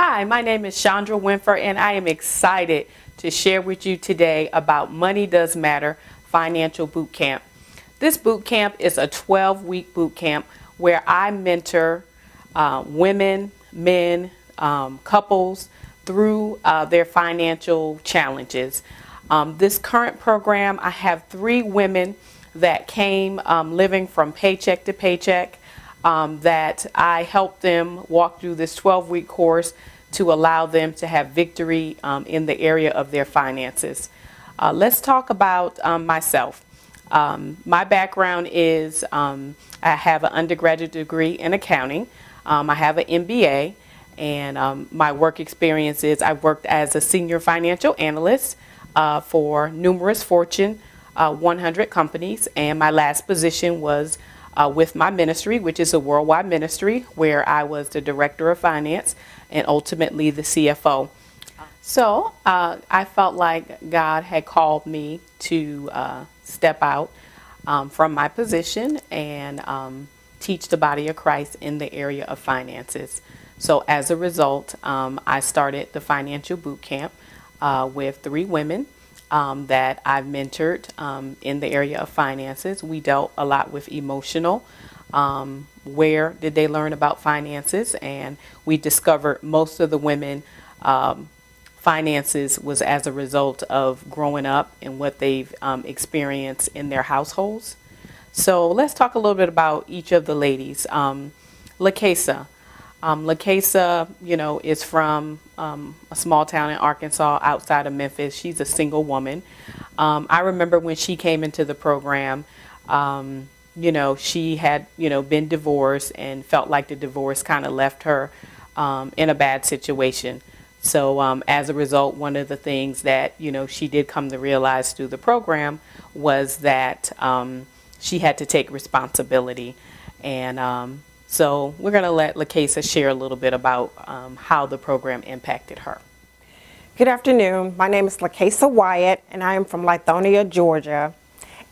Hi, my name is Chandra Winford, and I am excited to share with you today about Money Does Matter Financial Boot Camp. This boot camp is a 12-week boot camp where I mentor women, men, couples through their financial challenges. This current program, I have 3 women that came living from paycheck to paycheck. That I helped them walk through this 12-week course to allow them to have victory in the area of their finances. Let's talk about myself. My background is I have an undergraduate degree in accounting. I have an MBA, and my work experience is I've worked as a senior financial analyst for numerous Fortune 100 companies, and my last position was with my ministry, which is a worldwide ministry, where I was the director of finance and ultimately the CFO. So I felt like God had called me to step out from my position and teach the body of Christ in the area of finances. So as a result, I started the financial boot camp with 3 women that I've mentored in the area of finances. We dealt a lot with emotional. Where did they learn about finances? And we discovered most of the women finances was as a result of growing up and what they've experienced in their households. So let's talk a little bit about each of the ladies. LaCasa. LaCasa, is from a small town in Arkansas outside of Memphis. She's a single woman. I remember when she came into the program, she had, been divorced and felt like the divorce kind of left her in a bad situation. So as a result, one of the things that, she did come to realize through the program was that she had to take responsibility. And so we're going to let LaCasa share a little bit about how the program impacted her. Good afternoon. My name is LaCasa Wyatt, and I am from Lithonia, Georgia.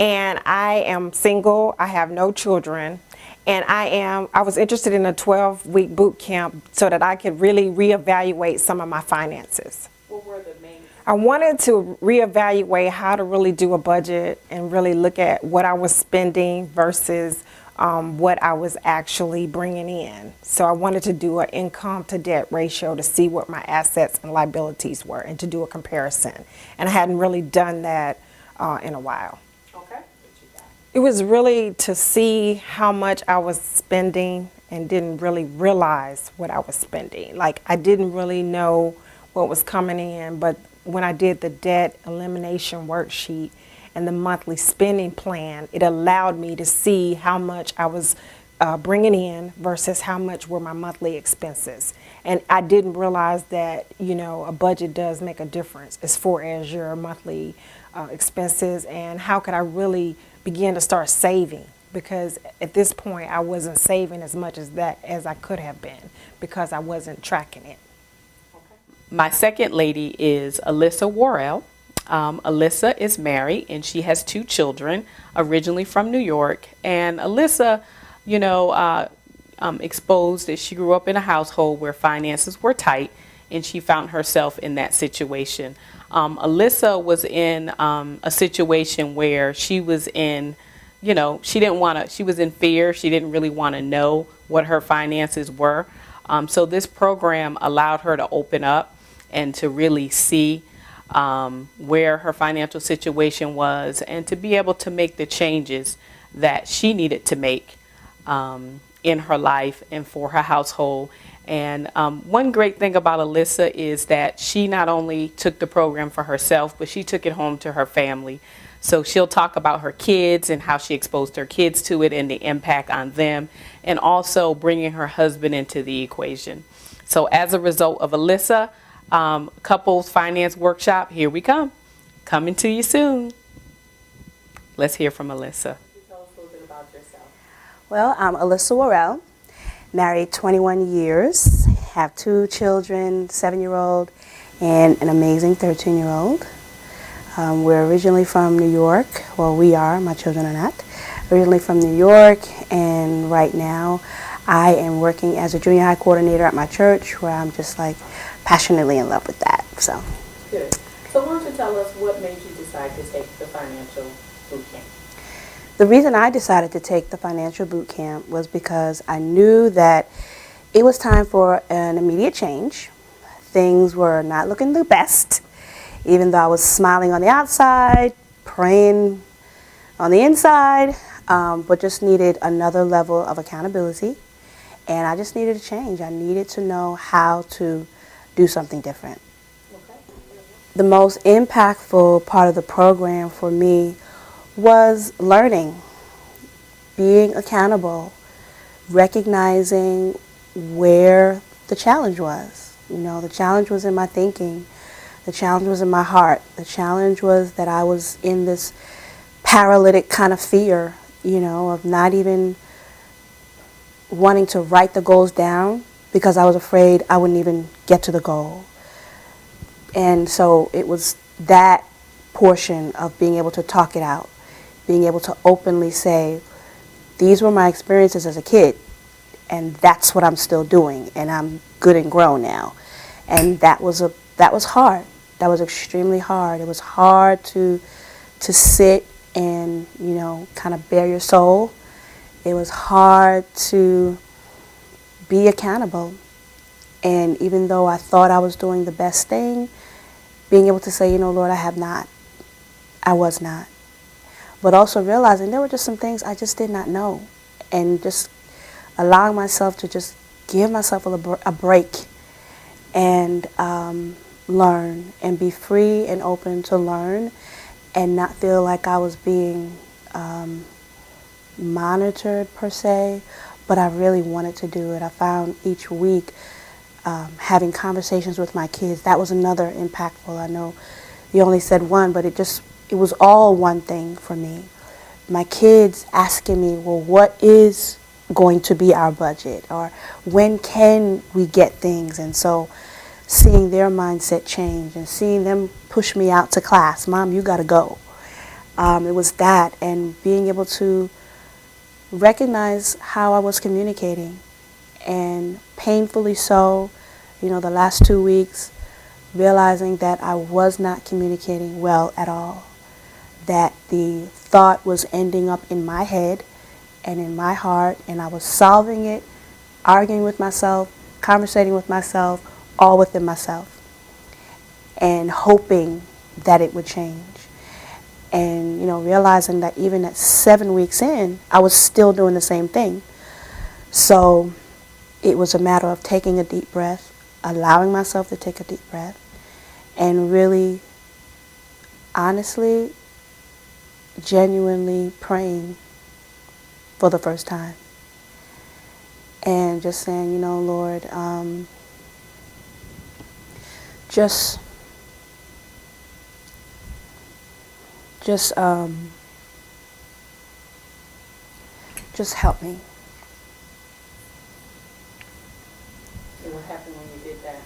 And I am single. I have no children. And I was interested in a 12-week boot camp so that I could really reevaluate some of my finances. What were the main? I wanted to reevaluate how to really do a budget and really look at what I was spending versus what I was actually bringing in. So I wanted to do an income to debt ratio to see what my assets and liabilities were and to do a comparison. And I hadn't really done that in a while. Okay. It was really to see how much I was spending and didn't really realize what I was spending. Like, I didn't really know what was coming in, but when I did the debt elimination worksheet and the monthly spending plan, it allowed me to see how much I was bringing in versus how much were my monthly expenses. And I didn't realize that, a budget does make a difference as far as your monthly expenses and how could I really begin to start saving, because at this point I wasn't saving as much as I could have been because I wasn't tracking it. My second lady is Alyssa Worrell. Alyssa is married and she has 2 children, originally from New York. And Alyssa, exposed that she grew up in a household where finances were tight and she found herself in that situation. Alyssa was in a situation where she was in, she was in fear. She didn't really want to know what her finances were. So this program allowed her to open up and to really see where her financial situation was and to be able to make the changes that she needed to make in her life and for her household. And one great thing about Alyssa is that she not only took the program for herself, but she took it home to her family. So she'll talk about her kids and how she exposed her kids to it and the impact on them, and also bringing her husband into the equation. So as a result of Alyssa, Couples Finance Workshop, here we come. Coming to you soon. Let's hear from Alyssa. Tell us a little bit about yourself. Well, I'm Alyssa Worrell, married 21 years, have 2 children, 7-year-old and an amazing 13-year-old. We're originally from New York. Well, we are, my children are not. Originally from New York, and right now I am working as a junior high coordinator at my church, where I'm just like passionately in love with that. So. Good. So why don't you tell us what made you decide to take the financial boot camp? The reason I decided to take the financial boot camp was because I knew that it was time for an immediate change. Things were not looking the best, even though I was smiling on the outside, praying on the inside, but just needed another level of accountability. And I just needed a change. I needed to know how to do something different. Okay. The most impactful part of the program for me was learning, being accountable, recognizing where the challenge was. You know, the challenge was in my thinking. The challenge was in my heart. The challenge was that I was in this paralytic kind of fear, you know, of not even wanting to write the goals down because I was afraid I wouldn't even get to the goal. And so it was that portion of being able to talk it out, being able to openly say, these were my experiences as a kid, and that's what I'm still doing, and I'm good and grown now. And that was hard. That was extremely hard. It was hard to sit and, you know, kind of bare your soul. It was hard to be accountable. And even though I thought I was doing the best thing, being able to say, you know, Lord, I have not. I was not. But also realizing there were just some things I just did not know. And just allowing myself to just give myself a break and learn and be free and open to learn and not feel like I was being monitored per se, but I really wanted to do it. I found each week having conversations with my kids, that was another impactful. I know you only said one, but it was all one thing for me. My kids asking me, well, what is going to be our budget, or when can we get things? And so seeing their mindset change and seeing them push me out to class, Mom, you got to go. It was that, and being able to recognize how I was communicating, and painfully so, you know, the last 2 weeks, realizing that I was not communicating well at all, that the thought was ending up in my head and in my heart, and I was solving it, arguing with myself, conversating with myself, all within myself, and hoping that it would change. And, you know, realizing that even at 7 weeks in, I was still doing the same thing. So it was a matter of taking a deep breath, allowing myself to take a deep breath, and really, honestly, genuinely praying for the first time. And just saying, you know, Lord, just help me. And what happened when you did that?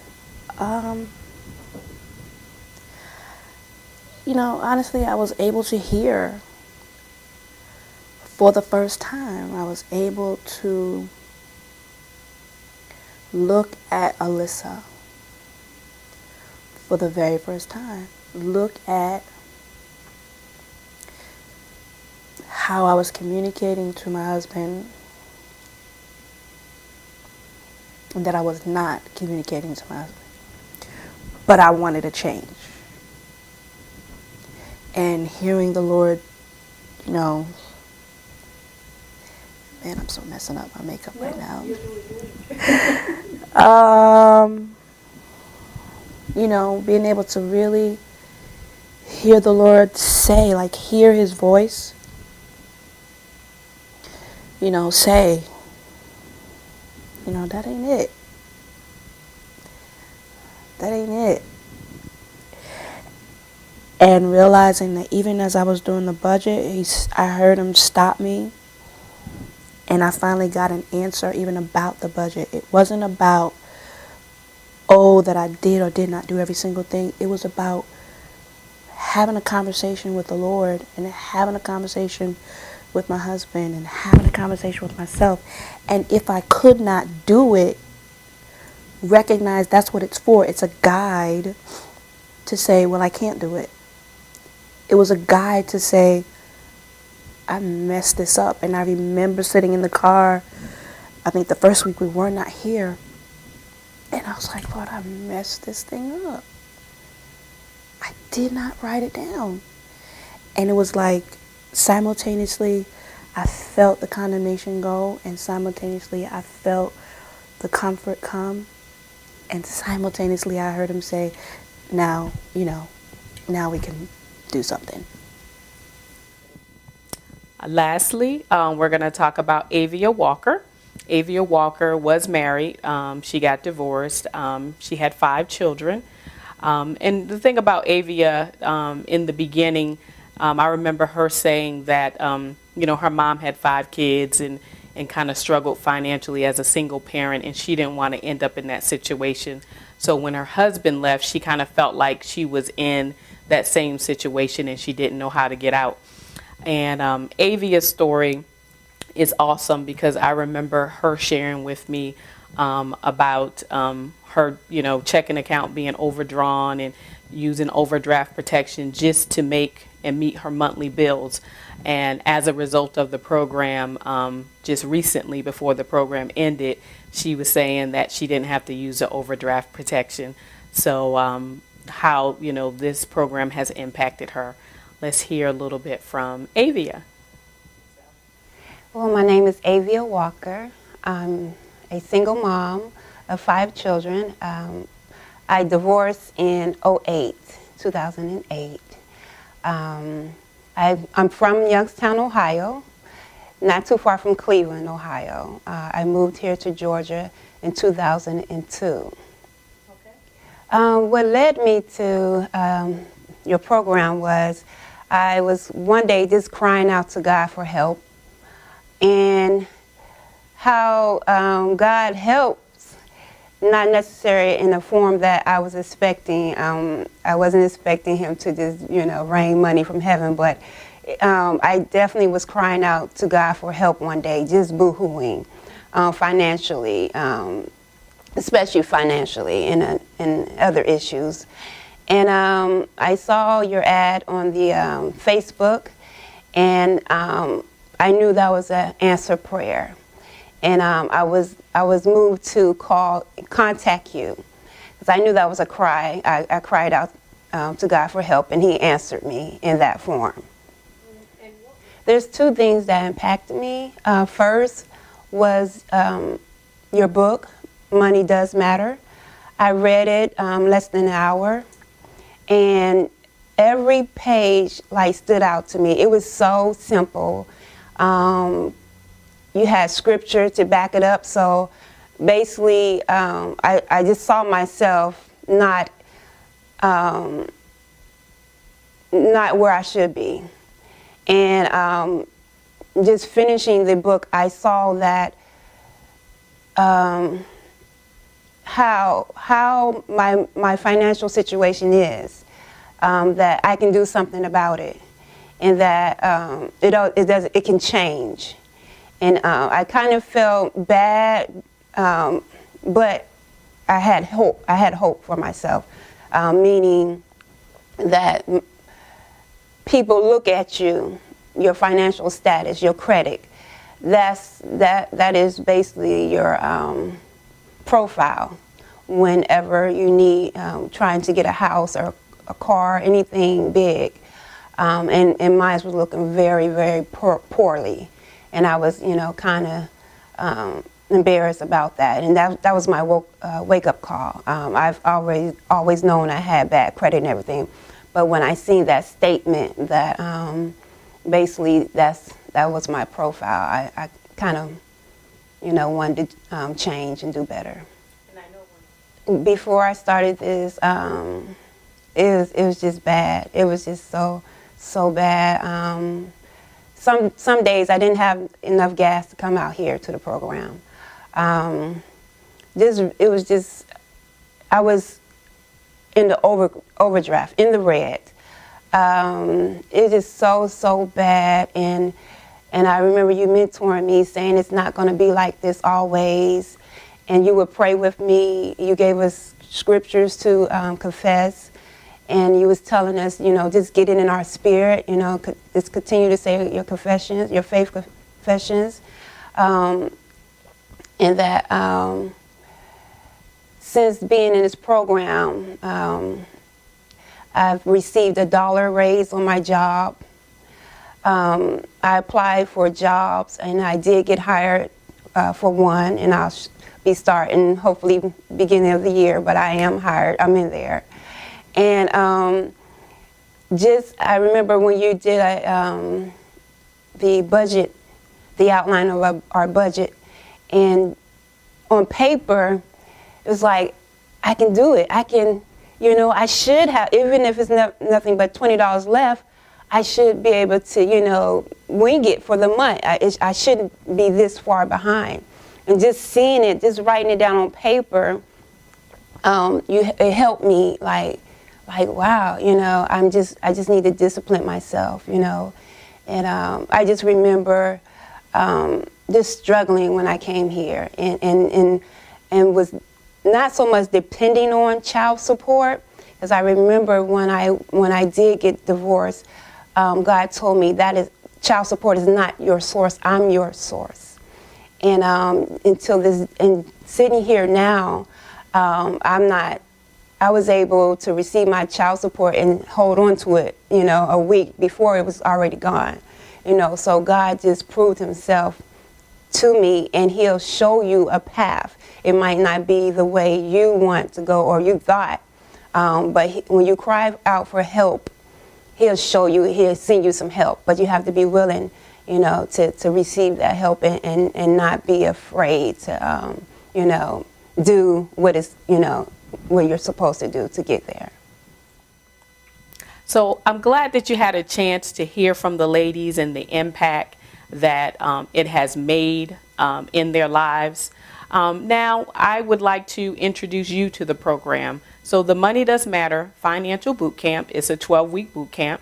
You know, honestly, I was able to hear for the first time. I was able to look at Alyssa for the very first time. Look at how I was communicating to my husband and that I was not communicating to my husband. But I wanted a change. And hearing the Lord, you know, man, I'm so messing up my makeup right now. You know, being able to really hear the Lord say, like, hear His voice. You know, say, you know, that ain't it. That ain't it. And realizing that even as I was doing the budget, I heard Him stop me. And I finally got an answer even about the budget. It wasn't about, oh, that I did or did not do every single thing. It was about having a conversation with the Lord and having a conversation with my husband and having a conversation with myself. And if I could not do it, recognize that's what it's for. It's a guide to say, well, I can't do it. It was a guide to say, I messed this up. And I remember sitting in the car, I think the first week we were not here, and I was like, Lord, I messed this thing up. I did not write it down. And it was like, simultaneously, I felt the condemnation go, and simultaneously, I felt the comfort come, and simultaneously, I heard him say, now, now we can do something. Lastly, we're going to talk about Avia Walker. Avia Walker was married. She got divorced. She had 5 children. And the thing about Avia, in the beginning, I remember her saying that, her mom had 5 kids and kind of struggled financially as a single parent, and she didn't want to end up in that situation. So when her husband left, she kind of felt like she was in that same situation and she didn't know how to get out. And Avia's story is awesome because I remember her sharing with me about her, checking account being overdrawn and using overdraft protection just to make and meet her monthly bills. And as a result of the program, just recently before the program ended, she was saying that she didn't have to use the overdraft protection. So how, this program has impacted her. Let's hear a little bit from Avia. Well, my name is Avia Walker. I'm a single mom of 5 children. I divorced in 2008. I'm from Youngstown, Ohio, not too far from Cleveland, Ohio. I moved here to Georgia in 2002. Okay. What led me to your program was I was one day just crying out to God for help, and how God helps, not necessarily in the form that I was expecting. I wasn't expecting him to just, rain money from heaven, but I definitely was crying out to God for help one day, just boo-hooing financially, especially financially and other issues. And I saw your ad on the Facebook, and I knew that was an answered prayer. And I was moved to contact you, because I knew that was a cry. I cried out to God for help, and he answered me in that form. There's 2 things that impacted me. First was your book, Money Does Matter. I read it less than an hour, and every page stood out to me. It was so simple. You had scripture to back it up, so basically I just saw myself not where I should be. And just finishing the book, I saw that how my financial situation is, that I can do something about it, and that it can change. And I kind of felt bad, but I had hope. I had hope for myself, meaning that people look at you, your financial status, your credit. That is basically your profile whenever you need trying to get a house or a car, anything big. And mine was looking very, very poorly. And I was, kind of embarrassed about that. And that was my wake-up call. I've always known I had bad credit and everything. But when I seen that statement, that basically that was my profile, I kind of, wanted to change and do better. And I know before I started this, it was just bad. It was just so bad. Some days I didn't have enough gas to come out here to the program. I was in the overdraft, in the red. It is so bad, and And I remember you mentoring me, saying it's not going to be like this always. And you would pray with me. You gave us scriptures to confess. And you was telling us, you know, just get it in our spirit, you know, just continue to say your confessions, your faith confessions. And that since being in this program, I've received a $1 raise on my job. I applied for jobs, and I did get hired for one, and I'll be starting hopefully beginning of the year, but I am hired. I'm in there. And I remember when you did the budget, the outline of our budget, and on paper, it was like, I can do it. I can, you know, I should have, even if it's nothing but $20 left, I should be able to, you know, wing it for the month. I shouldn't be this far behind. And just seeing it, just writing it down on paper, it helped me, like, wow, you know, I just need to discipline myself, you know. And I just remember just struggling when I came here, and was not so much depending on child support, because I remember when I did get divorced, God told me child support is not your source, I'm your source. And and sitting here now, I was able to receive my child support and hold on to it, you know, a week before it was already gone. You know, so God just proved himself to me, and he'll show you a path. It might not be the way you want to go or you thought, but when you cry out for help, he'll send you some help. But you have to be willing, you know, to receive that help and not be afraid to, you know, do what is, you know, what you're supposed to do to get there. So I'm glad that you had a chance to hear from the ladies and the impact that it has made in their lives. Now, I would like to introduce you to the program. So the Money Does Matter Financial Boot Camp is a 12-week boot camp.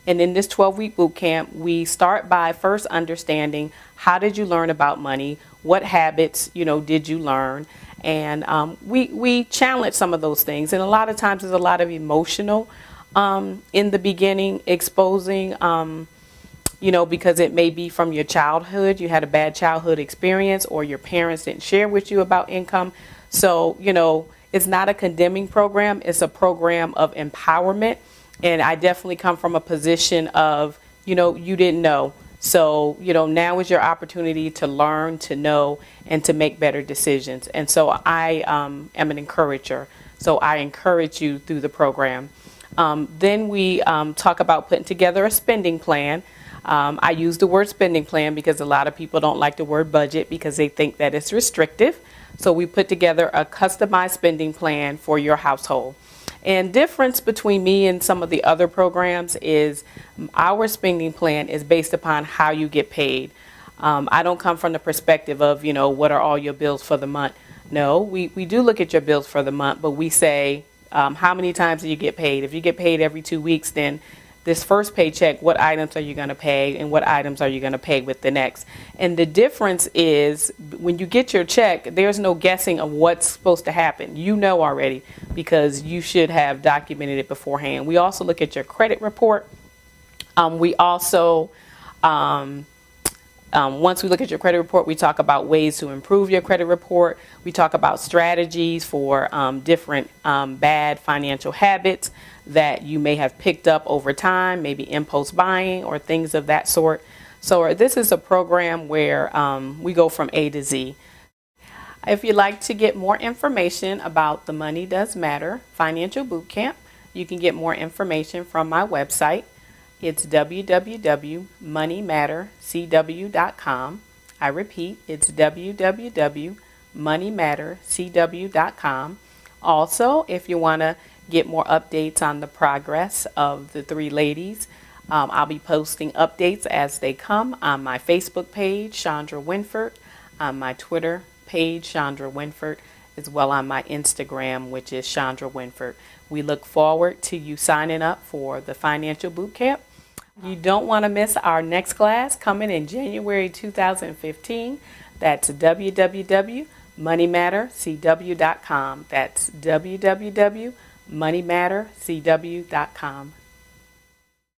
And in this 12-week boot camp, we start by first understanding, how did you learn about money? What habits, you know, did you learn? And we challenge some of those things. And a lot of times there's a lot of emotional in the beginning, exposing, you know, because it may be from your childhood. You had a bad childhood experience, or your parents didn't share with you about income. So, you know, it's not a condemning program. It's a program of empowerment. And I definitely come from a position of, you know, you didn't know. So, you know, now is your opportunity to learn, to know, and to make better decisions. And so I am an encourager. So I encourage you through the program. Then we talk about putting together a spending plan. I use the word spending plan because a lot of people don't like the word budget because they think that it's restrictive. So we put together a customized spending plan for your household. And difference between me and some of the other programs is our spending plan is based upon how you get paid. I don't come from the perspective of, you know, what are all your bills for the month? No, we do look at your bills for the month, but we say, how many times do you get paid? If you get paid every 2 weeks, then this first paycheck, what items are you going to pay and what items are you going to pay with the next? And the difference is when you get your check, there's no guessing of what's supposed to happen. You know already because you should have documented it beforehand. We also look at your credit report. We also, once we look at your credit report, we talk about ways to improve your credit report. We talk about strategies for different bad financial habits that you may have picked up over time, maybe impulse buying or things of that sort. So this is a program where we go from A to Z. If you'd like to get more information about the Money Does Matter Financial Boot Camp, you can get more information from my website. It's www.moneymattercw.com. I repeat, it's www.moneymattercw.com. Also, if you want to get more updates on the progress of the three ladies, I'll be posting updates as they come on my Facebook page, Chandra Winford, on my Twitter page, Chandra Winford, as well on my Instagram, which is Chandra Winford. We look forward to you signing up for the Financial Boot Camp. You don't want to miss our next class coming in January 2015. That's www.moneymattercw.com. That's www.moneymattercw.com.